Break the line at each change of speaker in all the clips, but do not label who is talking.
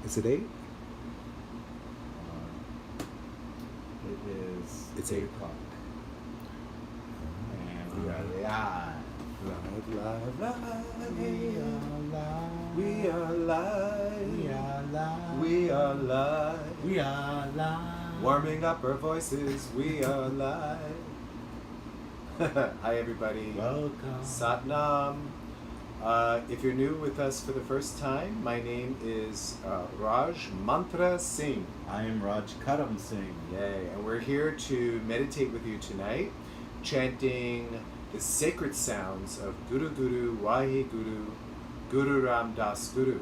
Is it 8?
It's 8 o'clock. And we are live.
Live, live,
We are live.
We are live.
We are live.
We are live.
Warming up our voices. We are live. Hi, everybody.
Welcome.
Satnam. If you're new with us for the first time, my name is Raj Mantra Singh.
I am Raj Karam Singh.
Yay. And we're here to meditate with you tonight, chanting the sacred sounds of Guru Guru, Wahi Guru, Guru Ram Das Guru.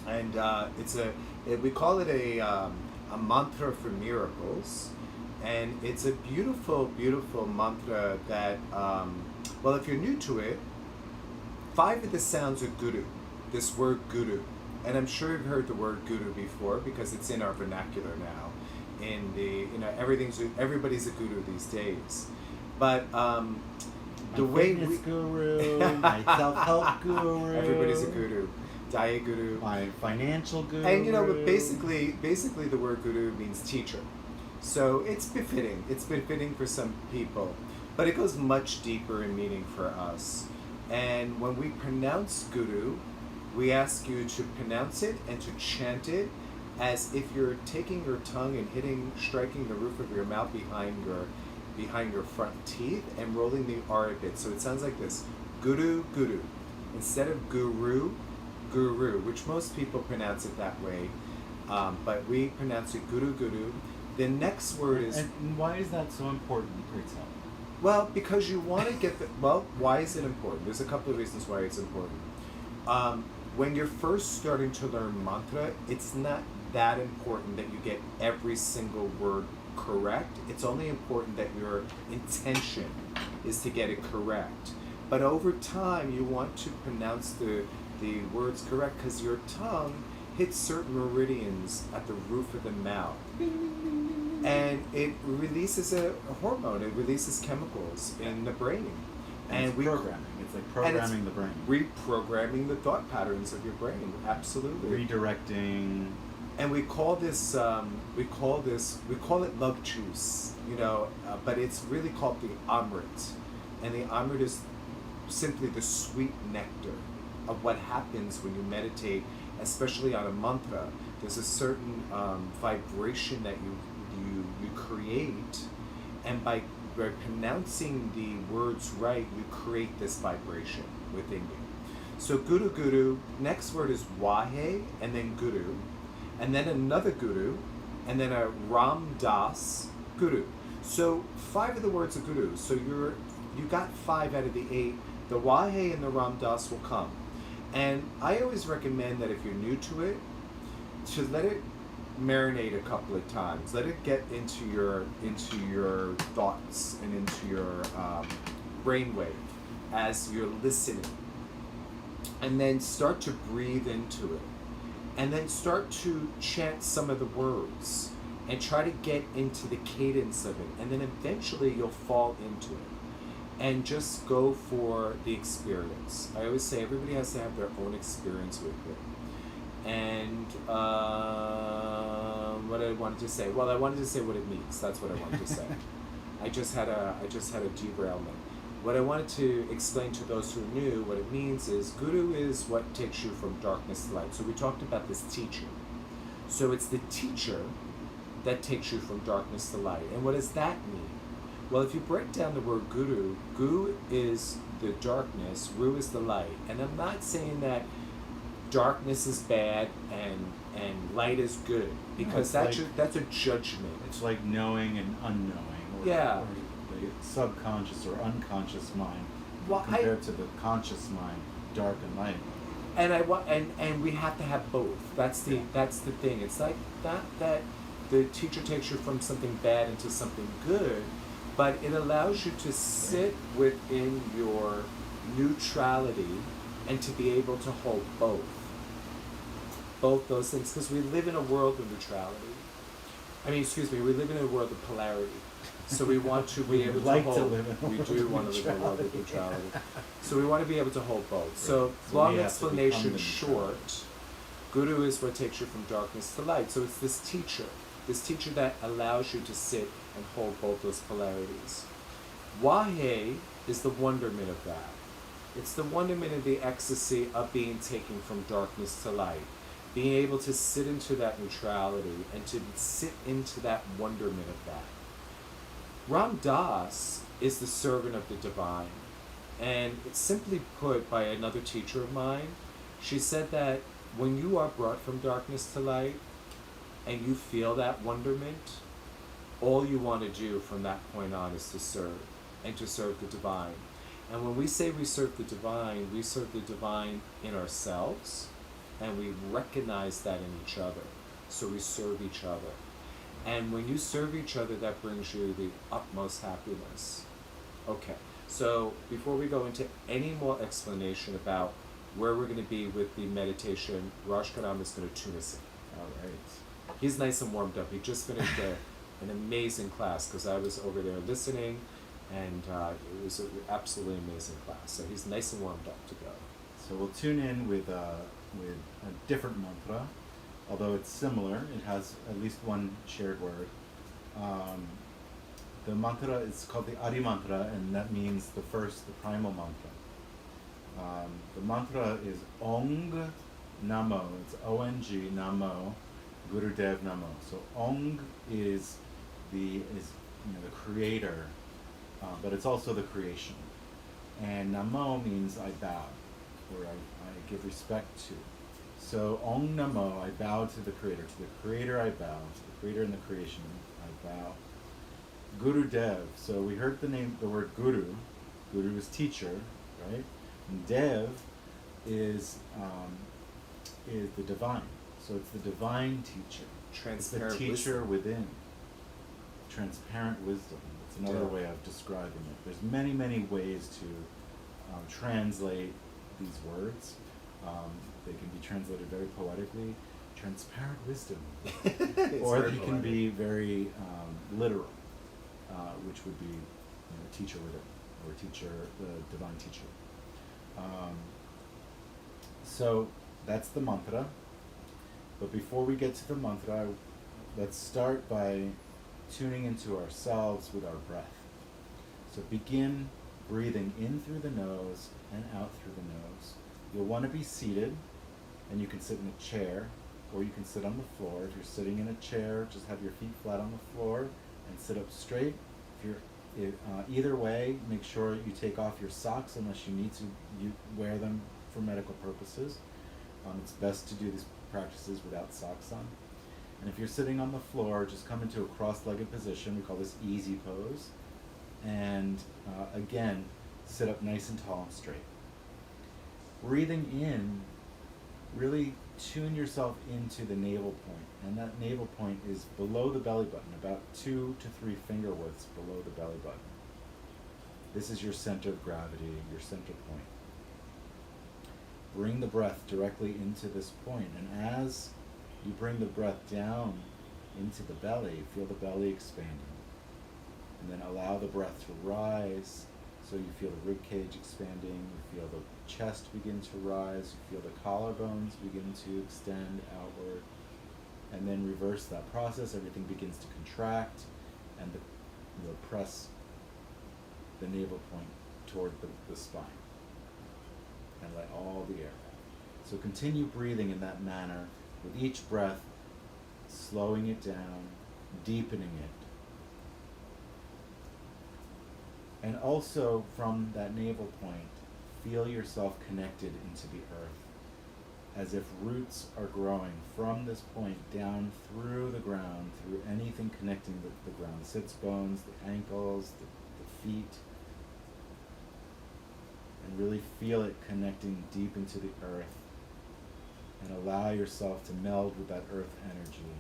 And we call it a mantra for miracles. And it's a beautiful, beautiful mantra that, well, if you're new to it, 5 of the sounds are Guru, this word Guru. And I'm sure you've heard the word Guru before because it's in our vernacular now. In the, everybody's a guru these days. But the way we...
guru, my self-help guru.
Everybody's a guru. Diet guru.
My financial guru.
And but basically the word guru means teacher. So it's befitting. It's befitting for some people. But it goes much deeper in meaning for us. And when we pronounce guru, we ask you to pronounce it and to chant it as if you're taking your tongue and striking the roof of your mouth behind your front teeth and rolling the R a bit. So it sounds like this: guru, guru. Instead of guru, guru, which most people pronounce it that way, but we pronounce it guru, guru. The next word is...
And why is that so important, please tell me?
Well, because you want to get the... Well, why is it important? There's a couple of reasons why it's important. When you're first starting to learn mantra, it's not that important that you get every single word correct. It's only important that your intention is to get it correct. But over time, you want to pronounce the words correct because your tongue hits certain meridians at the roof of the mouth. And it releases a hormone, it releases chemicals in the brain.
And it's programming. It's like programming the brain.
Reprogramming the thought patterns of your brain, absolutely.
Redirecting.
And we call it love juice, but it's really called the Amrit. And the Amrit is simply the sweet nectar of what happens when you meditate, especially on a mantra. There's a certain vibration that you create, and by pronouncing the words right, you create this vibration within you. So Guru Guru, next word is Wahe, and then Guru, and then another Guru, and then a Ram Das Guru. So 5 of the words are Guru. So you got 5 out of the 8. The Wahe and the Ram Das will come. And I always recommend that if you're new to it, to let it marinate a couple of times. Let it get into your thoughts and into your brainwave as you're listening. And then start to breathe into it. And then start to chant some of the words and try to get into the cadence of it. And then eventually you'll fall into it. And just go for the experience. I always say everybody has to have their own experience with it. And what I wanted to say, well, I wanted to say what it means. That's what I wanted to say. I just had a derailment. What I wanted to explain to those who are new, what it means is Guru is what takes you from darkness to light. So we talked about this teacher. So it's the teacher that takes you from darkness to light. And what does that mean? Well, if you break down the word Guru, Gu is the darkness, Ru is the light. And I'm not saying that darkness is bad and light is good, because that's a judgment.
It's like knowing and unknowing, or the subconscious or unconscious mind, compared to the conscious mind, dark and light.
And we have to have both. That's the thing. It's like that the teacher takes you from something bad into something good, but it allows you to sit within your neutrality and to be able to hold both those things, because we live in a world of neutrality. We live in a world of polarity. So we want to be able to hold. We do want to live in a world of neutrality. So we want to be able to hold both. So long explanation short, Guru is what takes you from darkness to light. So it's this teacher that allows you to sit and hold both those polarities. Wahe is the wonderment of that. It's the wonderment of the ecstasy of being taken from darkness to light. Being able to sit into that neutrality and to sit into that wonderment of that. Ram Dass is the servant of the divine. And it's simply put by another teacher of mine. She said that when you are brought from darkness to light and you feel that wonderment, all you want to do from that point on is to serve, and to serve the divine. And when we say we serve the divine in ourselves, and we recognize that in each other. So we serve each other. And when you serve each other, that brings you the utmost happiness. Okay, so before we go into any more explanation about where we're going to be with the meditation, Raj Karam is going to tune us in.
All right.
He's nice and warmed up. He just finished an amazing class because I was over there listening, and it was an absolutely amazing class. So he's nice and warmed up to go.
So we'll tune in with a different mantra, although it's similar. It has at least one shared word. The mantra is called the Adi mantra, and that means the primal mantra. The mantra is Ong Namo. It's O-N-G Namo, Gurudev Namo. So Ong is the creator, but it's also the creation. And Namo means I bow, or I give respect to. So Ong Namo, I bow to the creator. To the creator I bow. To the creator and the creation I bow. Gurudev. So we heard the word Guru. Guru is teacher, right? And Dev is the divine. So it's the divine teacher.
Transparent
it's the teacher
wisdom.
Within. Transparent wisdom. It's another way of describing it. There's many, many ways to translate these words. They can be translated very poetically. Transparent wisdom. Or they can be very literal, which would be teacher within, or teacher, the divine teacher. So that's the mantra. But before we get to the mantra, let's start by tuning into ourselves with our breath. So begin breathing in through the nose and out through the nose. You'll want to be seated, and you can sit in a chair, or you can sit on the floor. If you're sitting in a chair, just have your feet flat on the floor and sit up straight. Either way, make sure you take off your socks unless you need to. You wear them for medical purposes. It's best to do these practices without socks on. And if you're sitting on the floor, just come into a cross-legged position. We call this easy pose. And again, sit up nice and tall and straight. Breathing in, really tune yourself into the navel point. And that navel point is below the belly button, about 2 to 3 finger widths below the belly button. This is your center of gravity, your center point. Bring the breath directly into this point, and as you bring the breath down into the belly, feel the belly expanding. And then allow the breath to rise, so you feel the rib cage expanding, you feel the chest begin to rise, you feel the collarbones begin to extend outward, and then reverse that process. Everything begins to contract, and you'll press the navel point toward the spine, and let all the air out. So continue breathing in that manner, with each breath slowing it down, deepening it. And also from that navel point, feel yourself connected into the earth, as if roots are growing from this point down through the ground, through anything connecting the ground, sits bones, the ankles, the feet, and really feel it connecting deep into the earth, and allow yourself to meld with that earth energy.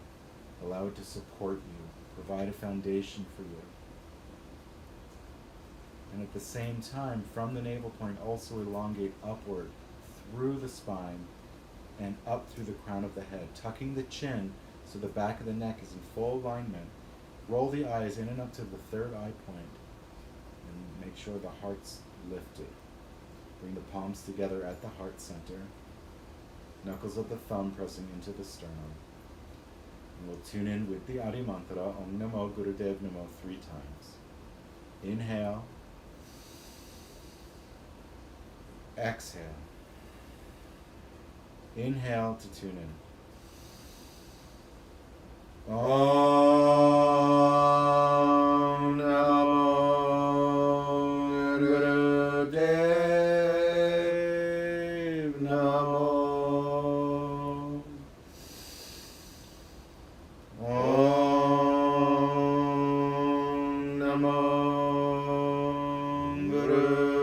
Allow it to support you, provide a foundation for you. And at the same time, from the navel point, also elongate upward through the spine and up through the crown of the head, tucking the chin so the back of the neck is in full alignment. Roll the eyes in and up to the third eye point, and make sure the heart's lifted. Bring the palms together at the heart center. Knuckles of the thumb pressing into the sternum. And we'll tune in with the Adi Mantra, Om Namo Gurudev Namo 3 times. Inhale. Exhale. Inhale to tune in. Om Namo Gurudev Namo. Om Namo Gurudev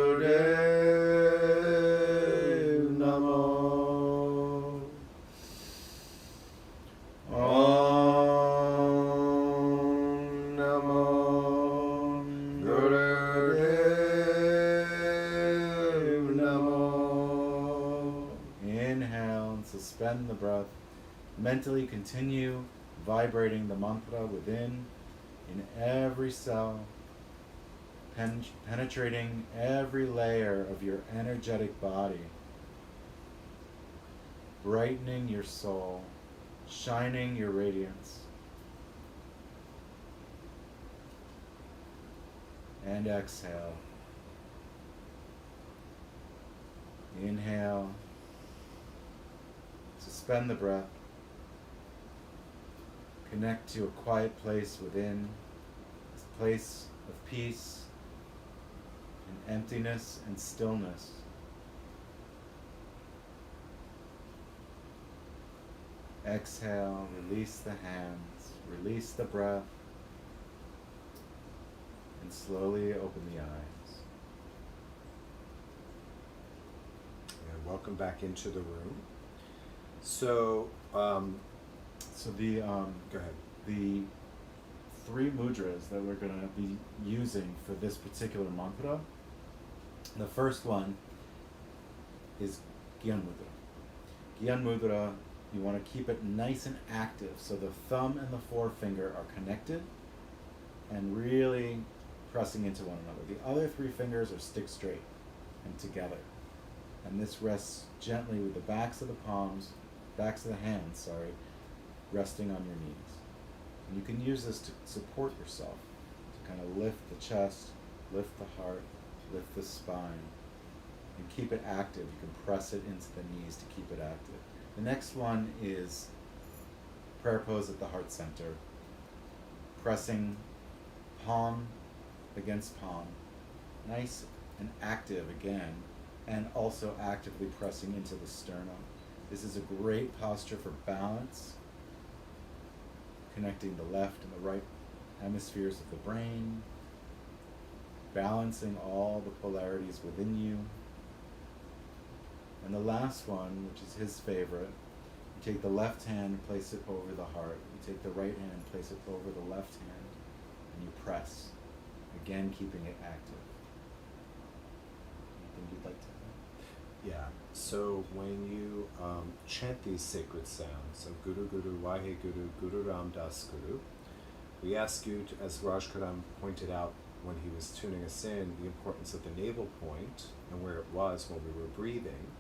Namo. Om Namo Gurudev Namo. Inhale and suspend the breath. Mentally continue vibrating the mantra within, in every cell, penetrating every layer of your energetic body, brightening your soul, shining your radiance. And exhale. Inhale. Suspend the breath. Connect to a quiet place within, this place of peace and emptiness and stillness. Exhale, release the hands, release the breath, and slowly open the eyes.
And welcome back into the room. So,
So the
go ahead.
the 3 mudras that we're going to be using for this particular mantra, the first one is Gyan Mudra. Gyan Mudra, you want to keep it nice and active so the thumb and the forefinger are connected and really pressing into one another. The other 3 fingers are stick straight and together. And this rests gently with the backs of the hands, resting on your knees. And you can use this to support yourself, to kind of lift the chest, lift the heart, lift the spine, and keep it active. You can press it into the knees to keep it active. The next one is prayer pose at the heart center, pressing palm against palm, nice and active again, and also actively pressing into the sternum. This is a great posture for balance, connecting the left and the right hemispheres of the brain, balancing all the polarities within you. And the last one, which is his favorite, you take the left hand, place it over the heart. You take the right hand, place it over the left hand, and you press, again keeping it active. Anything you'd like to add?
Yeah. So when you chant these sacred sounds of Guru Guru, Wahe Guru, Guru Ram Das Guru, we ask you to, as Raj Karam pointed out when he was tuning us in, the importance of the navel point and where it was when we were breathing,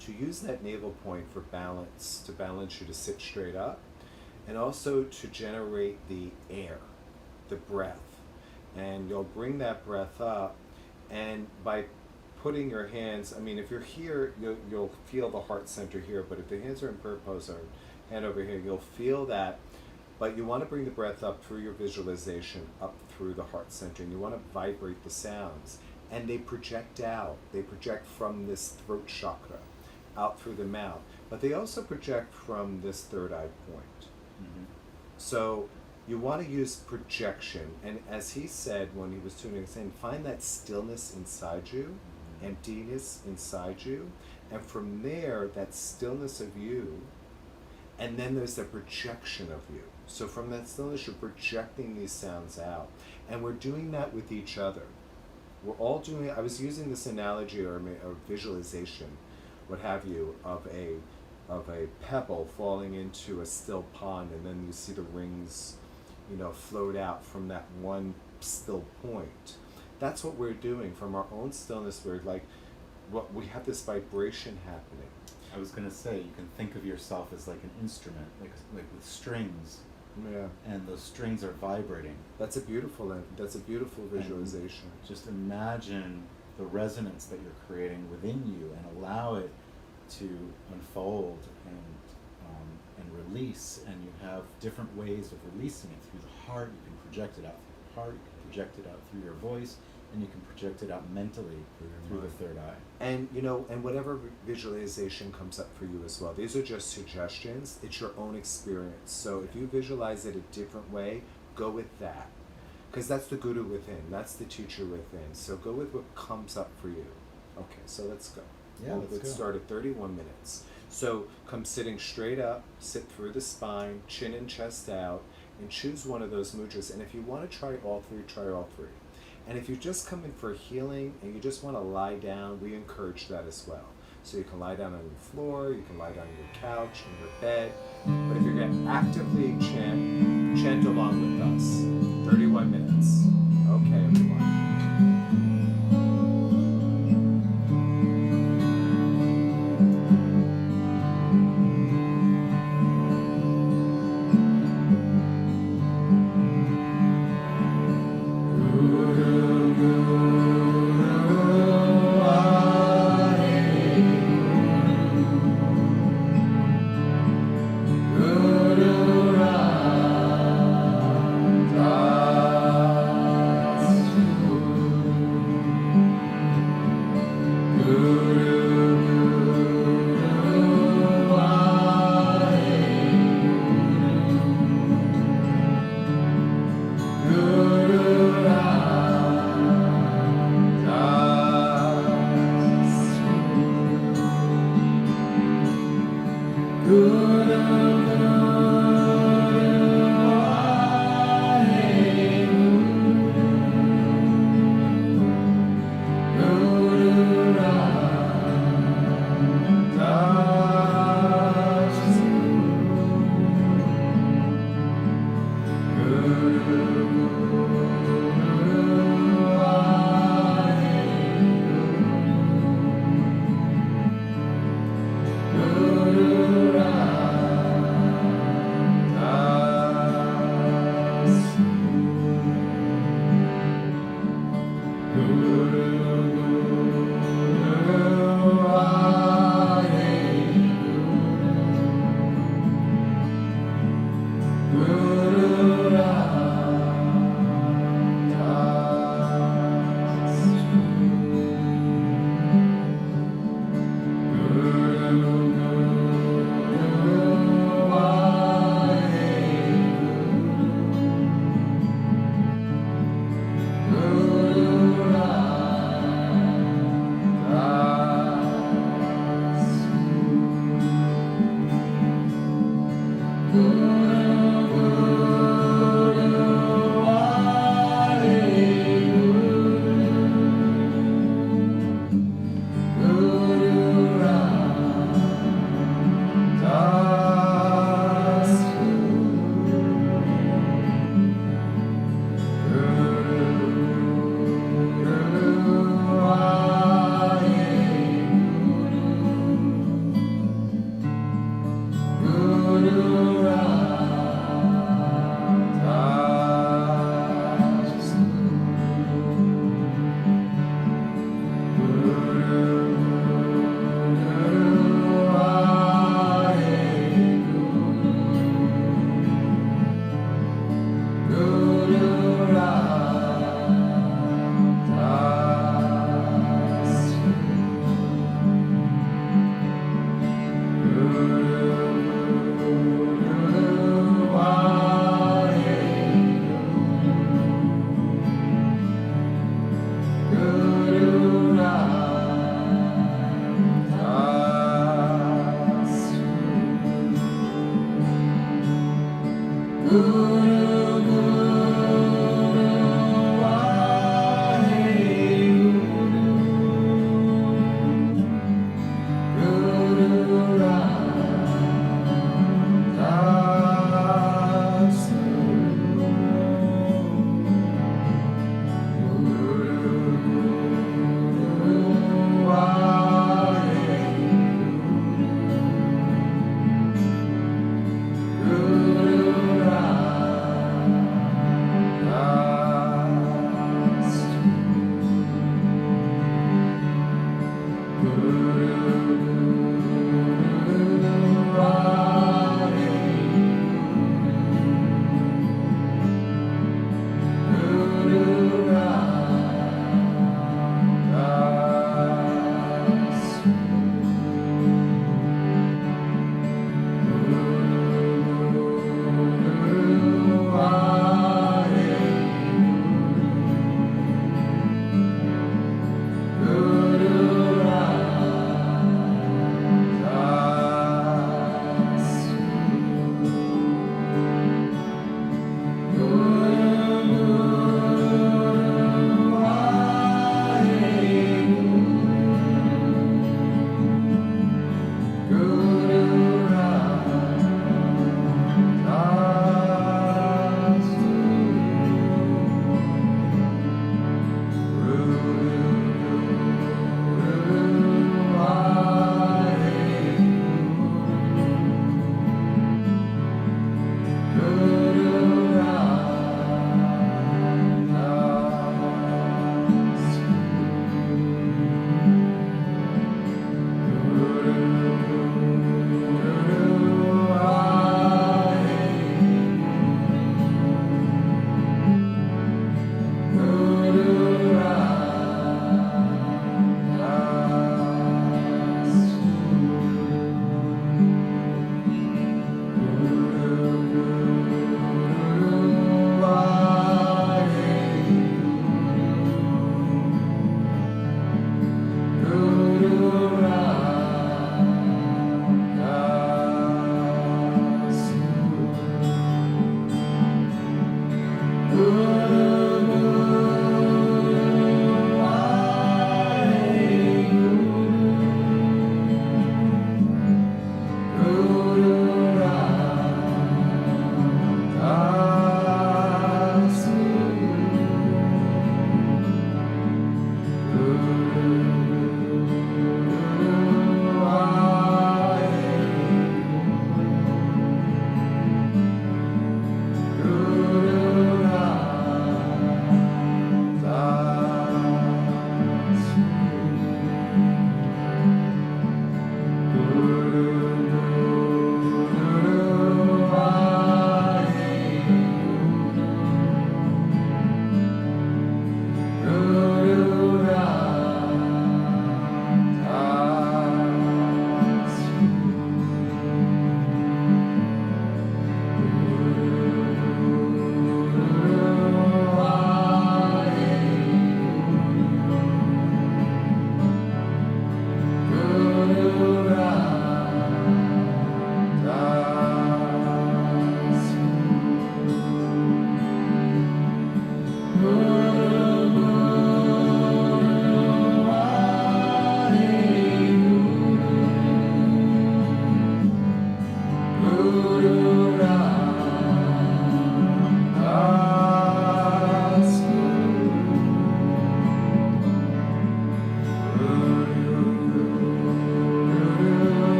to use that navel point for balance, to balance you to sit straight up, and also to generate the air, the breath. And you'll bring that breath up, and by putting your hands, I mean, if you're here, you'll feel the heart center here, but if the hands are in prayer pose or hand over here, you'll feel that. But you want to bring the breath up through your visualization, up through the heart center, and you want to vibrate the sounds. And they project out. They project from this throat chakra, out through the mouth. But they also project from this third eye point.
Mm-hmm.
So you want to use projection. And as he said when he was tuning us in, find that stillness inside you, emptiness inside you, and from there, that stillness of you, and then there's the projection of you. So from that stillness, you're projecting these sounds out. And we're doing that with each other. We're all doing it. I was using this analogy or visualization, what have you, of a pebble falling into a still pond, and then you see the rings, float out from that one still point. That's what we're doing from our own stillness. We're like what we have this vibration happening.
I was gonna say, you can think of yourself as like an instrument, like with strings,
Yeah,
and those strings are vibrating.
that's a beautiful visualization.
And just imagine the resonance that you're creating within you, and allow it to unfold and release. And you have different ways of releasing it through the heart. You can project it out through the heart. You can project it out through your voice, and you can project it out mentally through the third eye.
And and whatever visualization comes up for you as well. These are just suggestions. It's your own experience. So if you visualize it a different way, go with that. Because that's the guru within. That's the teacher within. So go with what comes up for you. Okay, so let's go.
Yeah, let's go.
Start at 31 minutes. So come sitting straight up, sit through the spine, chin and chest out, and choose one of those mudras. And if you want to try all three, try all three. And if you just come in for healing and you just want to lie down, we encourage that as well. So you can lie down on your floor, you can lie down on your couch, in your bed. But if you're going to actively chant along with us. 31 minutes. Okay, everyone.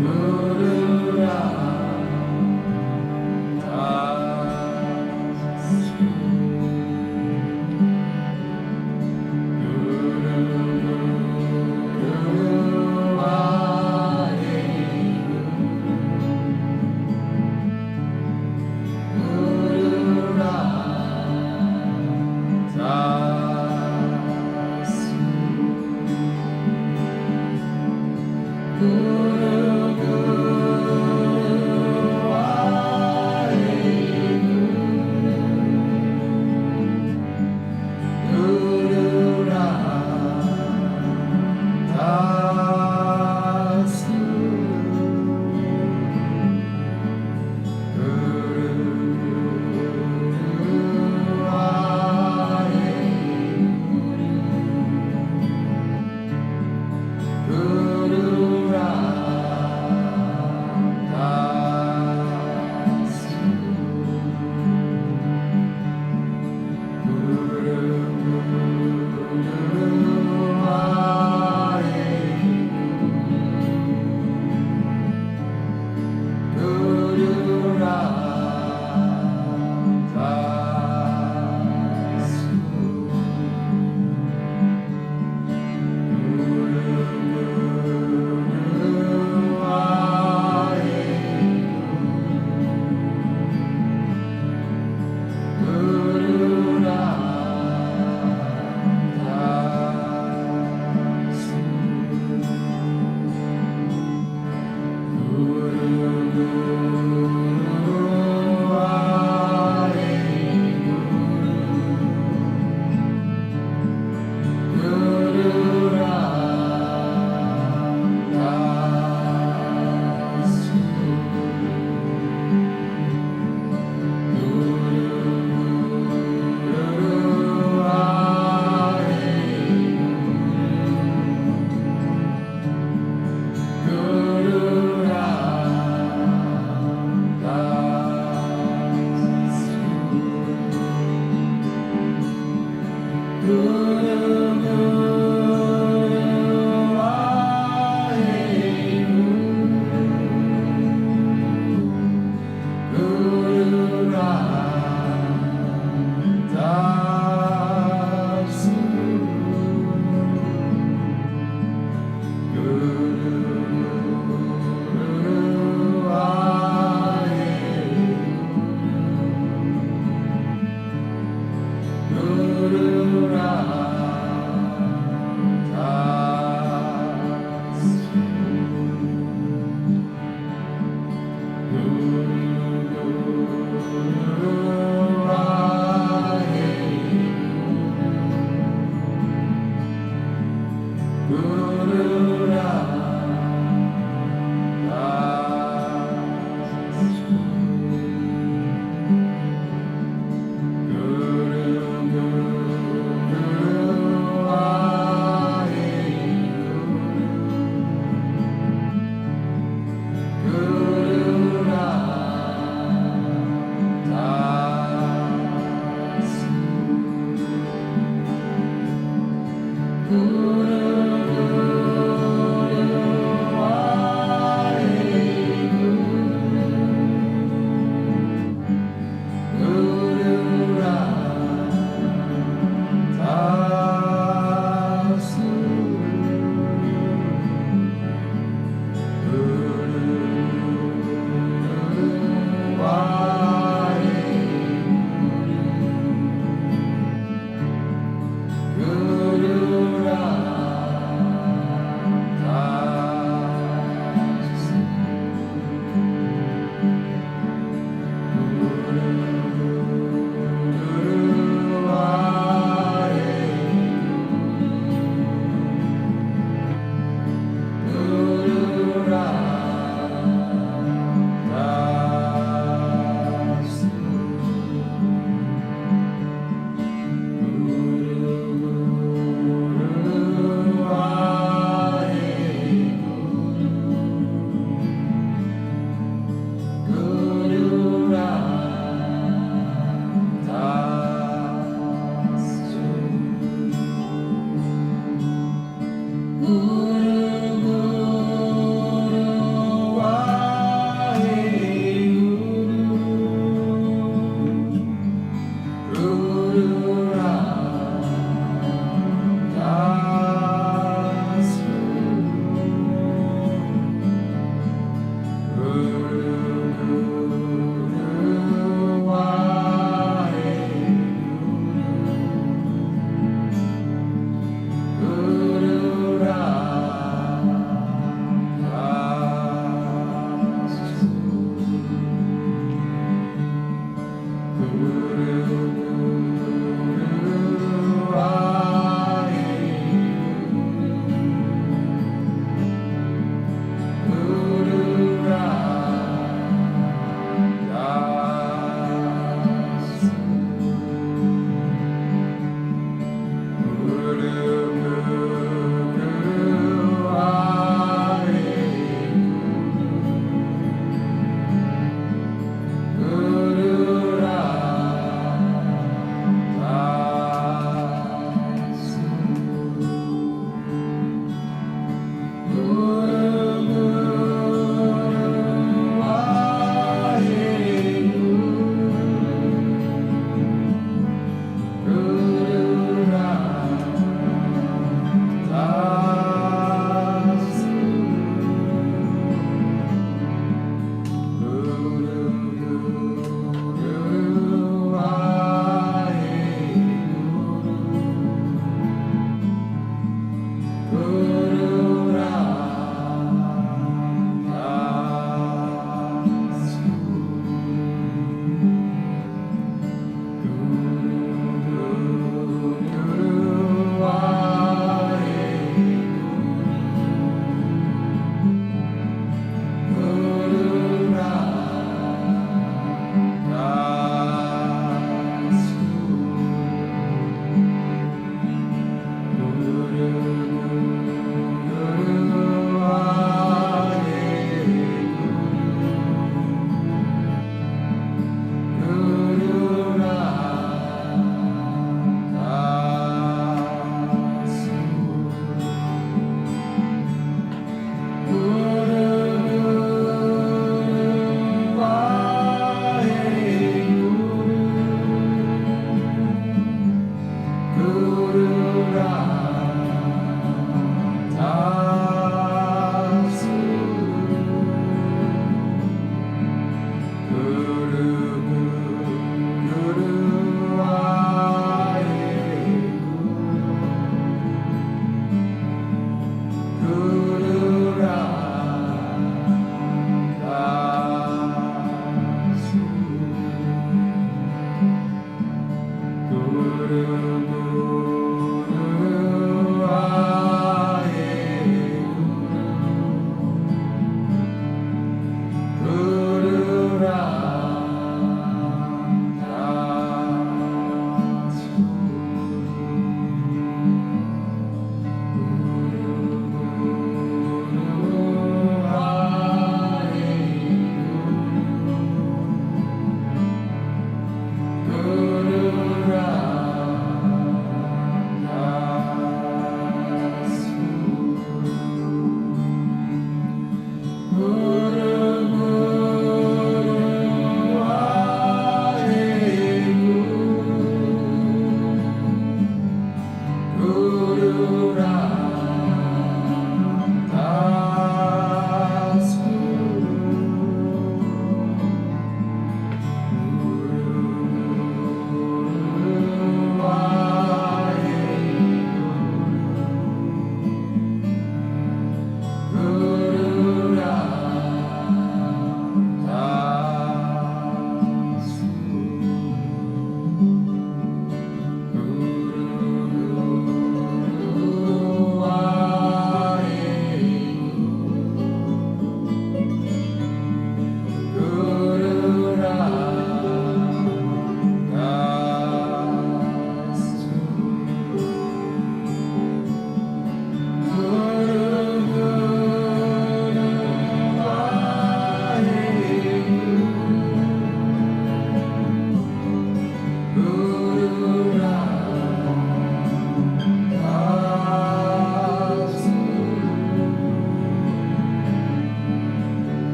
Guru Ram.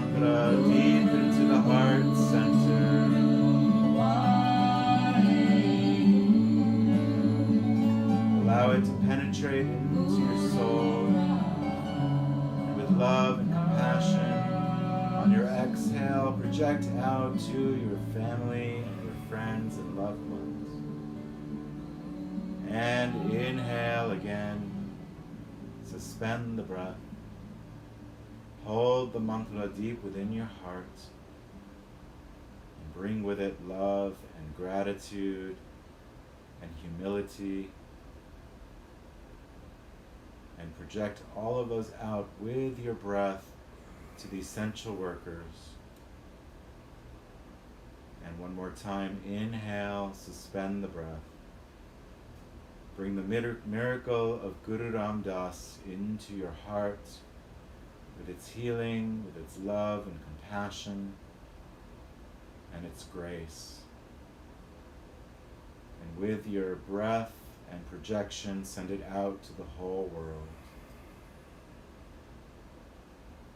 mantra deep into the heart center. Allow it to penetrate into your soul. And with love and compassion, on your exhale, project out to your family, your friends, and loved ones. And inhale again. Suspend the breath. Hold the mantra deep within your heart. And bring with it love and gratitude and humility. And project all of those out with your breath to the essential workers. And one more time, inhale, suspend the breath. Bring the miracle of Guru Ram Das into your heart with its healing, with its love and compassion, and its grace. And with your breath and projection, send it out to the whole world.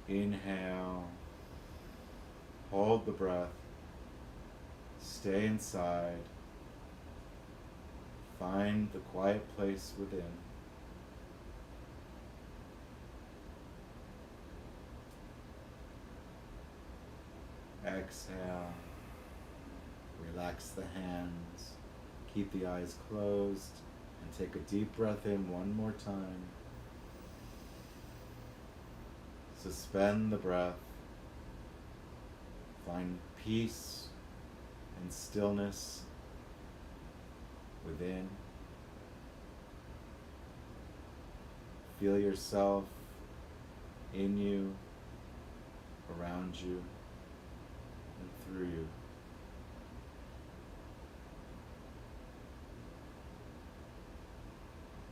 Inhale, hold the breath, stay inside, find the quiet place within. Exhale, relax the hands, keep the eyes closed, and take a deep breath in one more time. Suspend the breath. Find peace and stillness within. Feel yourself in you, around you, and through you.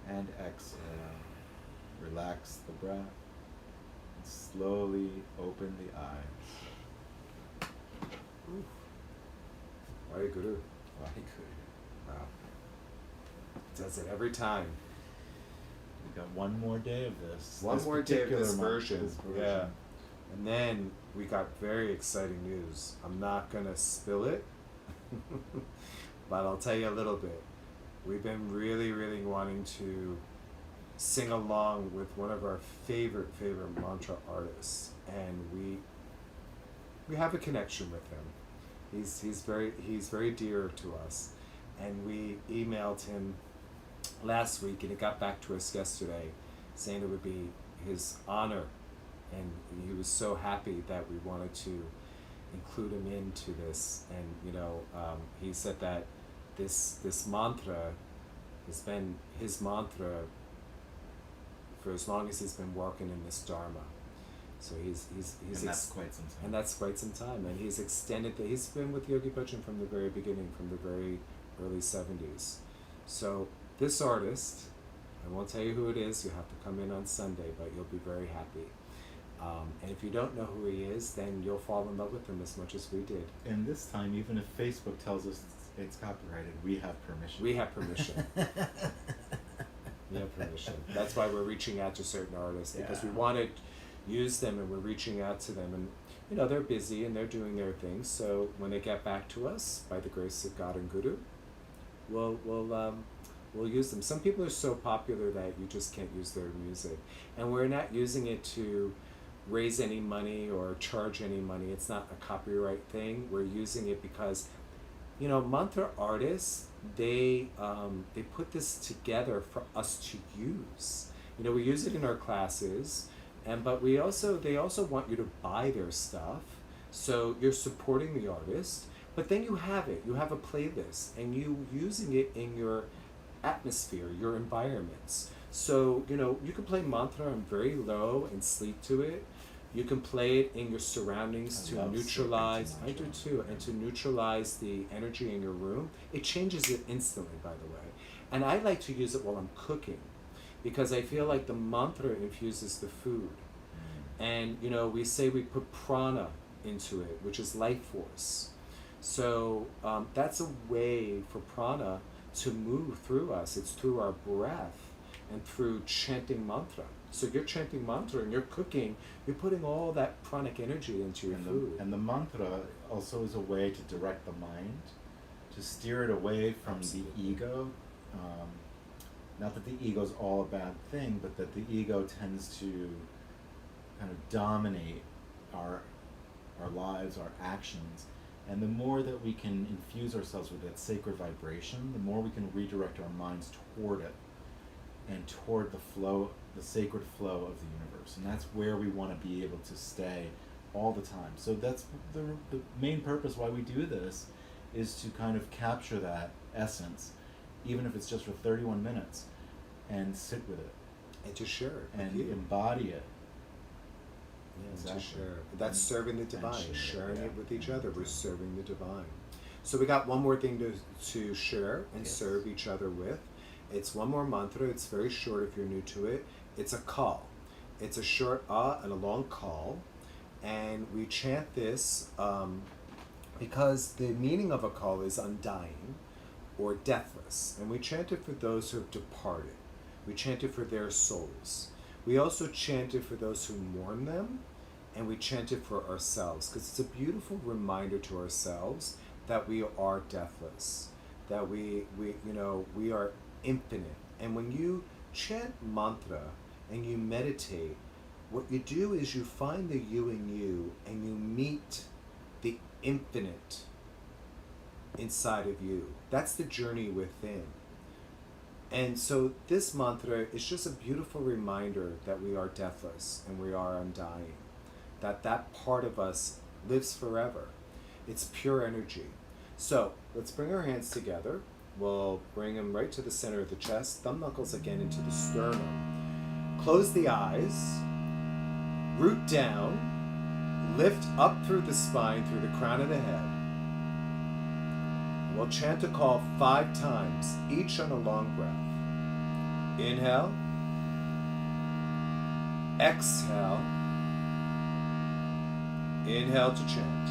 And exhale. Relax the breath. Slowly open the eyes.
Waheguru.
Waheguru.
Wow. Does it every time.
We got one more day of this.
One more day of this
month,
version. Yeah. And then we got very exciting news. I'm not going to spill it, but I'll tell you a little bit. We've been really, really wanting to sing along with one of our favorite mantra artists, and we have a connection with him. He's very dear to us, and we emailed him last week, and he got back to us yesterday saying it would be his honor, and he was so happy that we wanted to include him into this. And he said that this mantra has been his mantra for as long as he's been working in this Dharma. So he's
and that's quite some time.
And that's quite some time. And he's extended he's been with Yogi Bhajan from the very beginning, from the very early 70s. So this artist, I won't tell you who it is, you have to come in on Sunday, but you'll be very happy. And if you don't know who he is, then you'll fall in love with him as much as we did.
And this time, even if Facebook tells us it's copyrighted, we have permission.
We have permission. We have permission. That's why we're reaching out to certain artists, because we want to use them, and we're reaching out to them, and they're busy and they're doing their things. So when they get back to us, by the grace of God and Guru, we'll use them. Some people are so popular that you just can't use their music, and we're not using it to raise any money or charge any money. It's not a copyright thing. We're using it because mantra artists, they put this together for us to use. We use it in our classes, but they also want you to buy their stuff. So you're supporting the artist, but then you have a playlist, and you using it in your atmosphere, your environments. So you can play mantra on very low and sleep to it. You can play it in your surroundings to neutralize. I do too, and to neutralize the energy in your room. It changes it instantly, by the way. And I like to use it while I'm cooking, because I feel like the mantra infuses the food. And we say we put prana into it, which is life force. So that's a way for prana to move through us. It's through our breath and through chanting mantra. So you're chanting mantra and you're cooking, you're putting all that pranic energy into your food.
And the mantra also is a way to direct the mind, to steer it away from
Absolutely.
the ego. Not that the ego is all a bad thing, but that the ego tends to kind of dominate our lives, our actions. And the more that we can infuse ourselves with that sacred vibration, the more we can redirect our minds toward it and toward the flow, the sacred flow of the universe. And that's where we want to be able to stay all the time. So that's the main purpose why we do this, is to kind of capture that essence, even if it's just for 31 minutes, and sit with it
And to share it
and
with you.
embody it.
Yeah,
Exactly.
to share. That's serving the divine, sharing
yeah.
it with each other. We're serving the divine. So we got one more thing to share and
Yes.
serve each other with. It's one more mantra. It's very short if you're new to it. It's a call. It's a short and a long call. And we chant this because the meaning of a call is undying or deathless. And we chant it for those who have departed. We chant it for their souls. We also chant it for those who mourn them, and we chant it for ourselves, because it's a beautiful reminder to ourselves that we are deathless, that we are infinite. And when you chant mantra and you meditate, what you do is you find the you in you, and you meet the infinite inside of you. That's the journey within. And so this mantra is just a beautiful reminder that we are deathless and we are undying, that part of us lives forever. It's pure energy. So let's bring our hands together. We'll bring them right to the center of the chest, thumb knuckles again into the sternum. Close the eyes, root down, lift up through the spine, through the crown of the head. We'll chant a call 5 times, each on a long breath. Inhale. Exhale. Inhale to chant.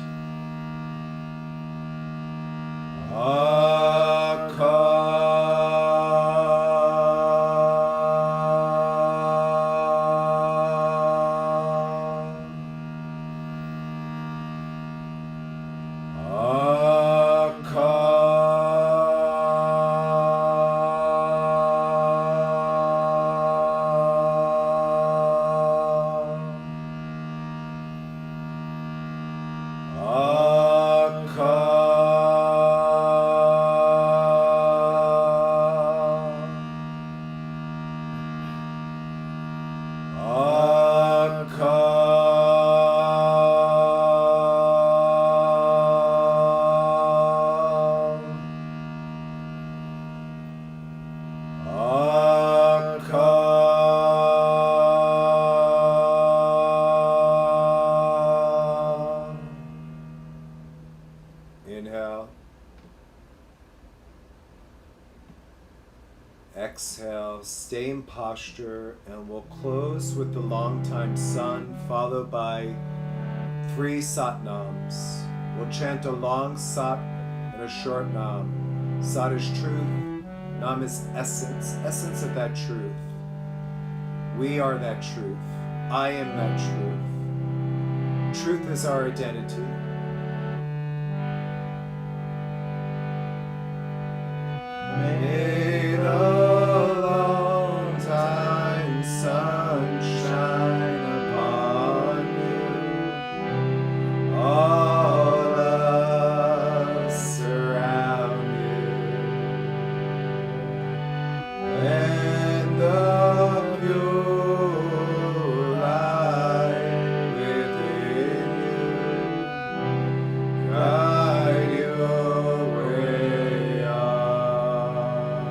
Inhale. Exhale. Stay in posture, and we'll close with the long time sun, followed by 3 Satnams. We'll chant a long Sat and a short Nam. Sat is truth. Nam is essence of that truth. We are that truth. I am that truth. Truth is our identity. May the long time sun shine upon you. All us around you. And the pure light within you guide your way on.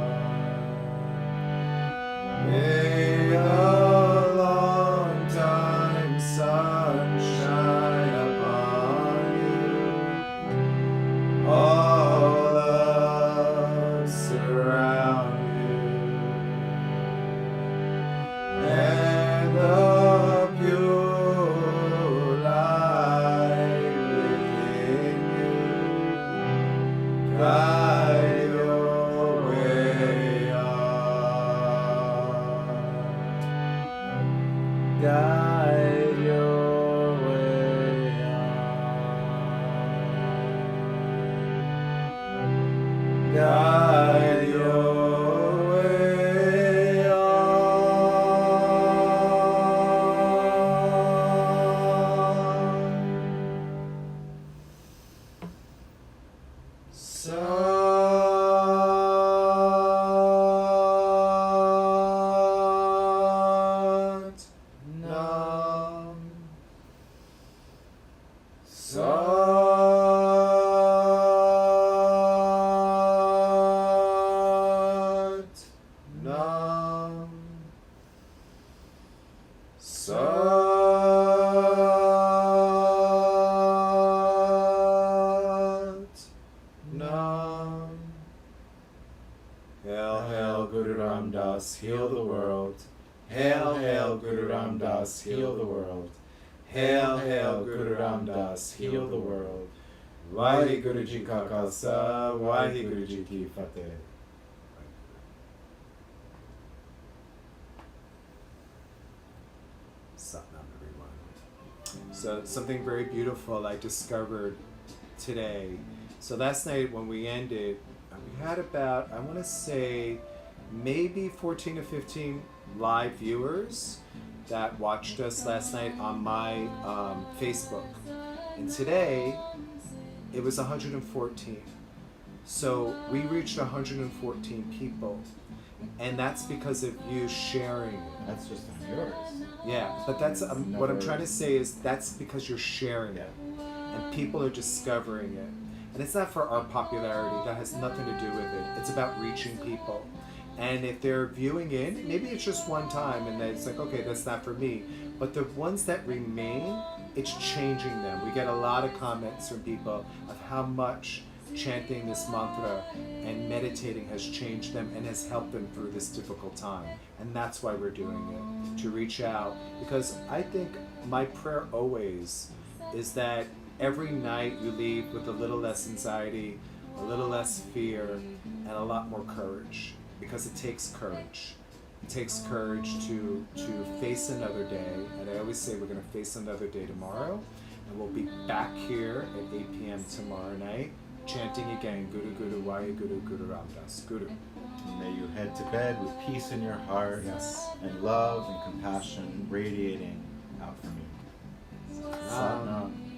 Das, heal the world. Hail, hail, Guru Ram Das, heal the world. Hail, hail, Guru Ram Das, heal the world. Vaheguru Ji Ka Khalsa, Vaheguru Ji Ki Fateh.
Satnam, everyone. So something very beautiful I discovered today. So last night when we ended, we had about, I want to say, maybe 14 to 15 live viewers that watched us last night on my Facebook. And today, it was 114. So we reached 114 people. And that's because of you sharing it.
That's just on yours.
Yeah, but that's what I'm trying to say is that's because you're sharing it. And people are discovering it. And it's not for our popularity. That has nothing to do with it. It's about reaching people. And if they're viewing in, maybe it's just one time and it's like, okay, that's not for me. But the ones that remain, it's changing them. We get a lot of comments from people of how much chanting this mantra and meditating has changed them and has helped them through this difficult time. And that's why we're doing it, to reach out. Because I think my prayer always is that every night you leave with a little less anxiety, a little less fear, and a lot more courage. Because it takes courage. It takes courage to face another day. And I always say we're going to face another day tomorrow. And we'll be back here at 8 p.m. tomorrow night, chanting again, Guru Guru Vaheguru Guru Ram Das Guru.
May you head to bed with peace in your heart,
Yes.
and love and compassion radiating out from you. Satnam.